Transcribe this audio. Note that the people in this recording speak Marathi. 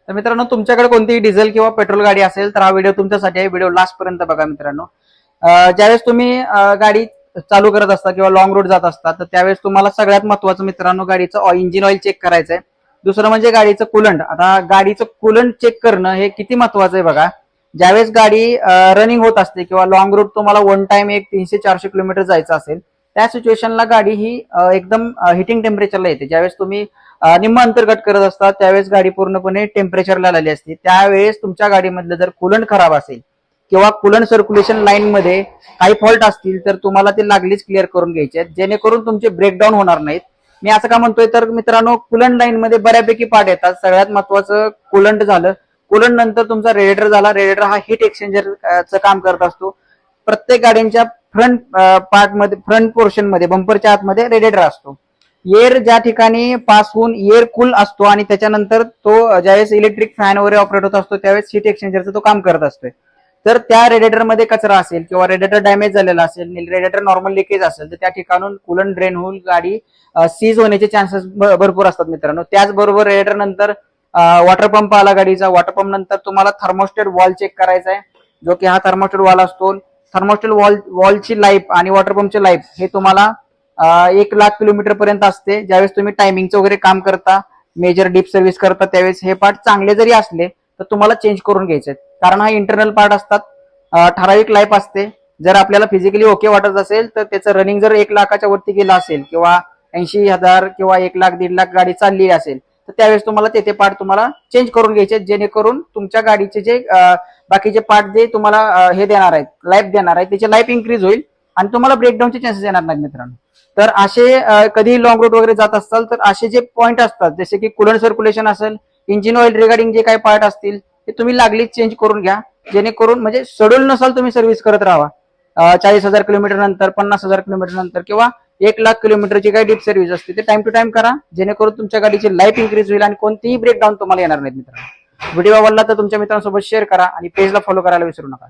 तर मित्रांनो, तुमच्याकडे कोणतीही डिझेल किंवा पेट्रोल गाडी असेल तर हा व्हिडिओ तुमच्यासाठी आहे. व्हिडिओ लास्ट पर्यंत बघा मित्रांनो. ज्यावेळेस तुम्ही गाडी चालू करत असता किंवा लॉंग रूट जात असता तर त्यावेळेस तुम्हाला सगळ्यात महत्वाचं मित्रांनो गाडीचं इंजिन ऑइल चेक करायचं आहे. दुसरं म्हणजे गाडीचं कुलंट. आता गाडीचं कुलंट चेक करणं हे किती महत्वाचं आहे बघा. ज्यावेळेस गाडी रनिंग होत असते किंवा लॉंग रूट तुम्हाला वन टाइम एक 300-400 किलोमीटर जायचं असेल त्या सिच्युएशनला गाडी ही एकदम हिटिंग टेम्परेचरला येते. ज्यावेळेस तुम्ही निम्म अंतर्गत करत असतात त्यावेळेस गाडी पूर्णपणे टेम्परेचरला आलेली असते. त्यावेळेस तुमच्या गाडीमधलं जर कुलंट खराब असेल किंवा कुलंट सर्क्युलेशन लाईन मध्ये काही फॉल्ट असतील तर तुम्हाला ते लागलीच क्लिअर करून घ्यायचे आहेत, जेणेकरून तुमचे ब्रेकडाऊन होणार नाहीत. मी असं का म्हणतोय तर मित्रांनो, कुलंट लाईन मध्ये बऱ्यापैकी पार्ट येतात. सगळ्यात महत्वाचं कुलंट झालं. कुलंट नंतर तुमचा रेडिएटर झाला. रेडिएटर हा हीट एक्सचेंजरचं काम करत असतो. प्रत्येक गाड्यांच्या फ्रंट पार्ट मध्ये, फ्रंट पोर्शन मध्ये, बंपरच्या आतमध्ये रेडिएटर असतो. एअर ज्या ठिकाणी पास होऊन एअर कूल असतो आणि त्याच्यानंतर तो ज्यावेळेस इलेक्ट्रिक फॅन वगैरे ऑपरेट होत असतो त्यावेळेस हीट एक्सचेंजरचं तो काम करत असतोय. तर त्या रेडिएटर मध्ये कचरा असेल किंवा रेडिएटर डॅमेज झालेला असेल, रेडिएटर नॉर्मल लिकेज असेल तर त्या ठिकाणून कुलंट ड्रेन होऊन गाडी सीज होण्याचे चान्सेस भरपूर असतात मित्रांनो. त्याचबरोबर रेडिएटर नंतर वॉटर पंप आला गाडीचा. वॉटर पंप नंतर तुम्हाला थर्मोस्टेट वॉल चेक करायचा आहे, जो की हा थर्मोस्टेट वॉल असतो. थर्मोस्टेट वॉलची लाईफ आणि वॉटर पंपची लाईफ हे तुम्हाला 1,00,000 किलोमीटर पर्यंत असते. ज्यावेळेस तुम्ही टायमिंगचं वगैरे काम करता, मेजर डीप सर्व्हिस करता त्यावेळेस हे पार्ट चांगले जरी असले तर तुम्हाला चेंज करून घ्यायचे, कारण हा इंटरनल पार्ट असतात. ठराविक लाईफ असते. जर आपल्याला फिजिकली ओके वाटत असेल तर त्याचं रनिंग जर 1,00,000च्या वरती गेलं असेल किंवा 80,000 किंवा 1,00,000 1,50,000 गाडी चालली असेल तर त्यावेळेस तुम्हाला ते पार्ट तुम्हाला चेंज करून घ्यायचे, जेणेकरून तुमच्या गाडीचे जे बाकीचे पार्ट जे तुम्हाला हे देणार आहेत, लाईफ देणार आहेत, त्याची लाईफ इन्क्रीज होईल आणि तुम्हाला ब्रेकडाऊनचे चान्सेस येणार नाहीत मित्रांनो. तर असे कधी लॉंग रूट वगैरे जात असताल तर असे जे पॉईंट असतात, जसे की कुलंट सर्क्युलेशन असेल, इंजिन ऑइल रिगार्डिंग जे काही पार्ट असतील ते तुम्ही लागलीच चेंज करून घ्या, जेणेकरून म्हणजे शेड्यूल नसाल तुम्ही सर्व्हिस करत राहा. 40,000 किलोमीटर नंतर, 50,000 किलोमीटर नंतर किंवा 1,00,000 किलोमीटरची काही डीप सर्व्हिस असते ते टाइम टू टाइम करा, जेणेकरून तुमच्या गाडीची लाईफ इन्क्रीज होईल आणि कोणतीही ब्रेकडाऊन तुम्हाला येणार नाहीत मित्रांनो. व्हिडिओ आवडला तर तुमच्या मित्रांसोबत शेअर करा आणि पेजला फॉलो करायला विसरू नका.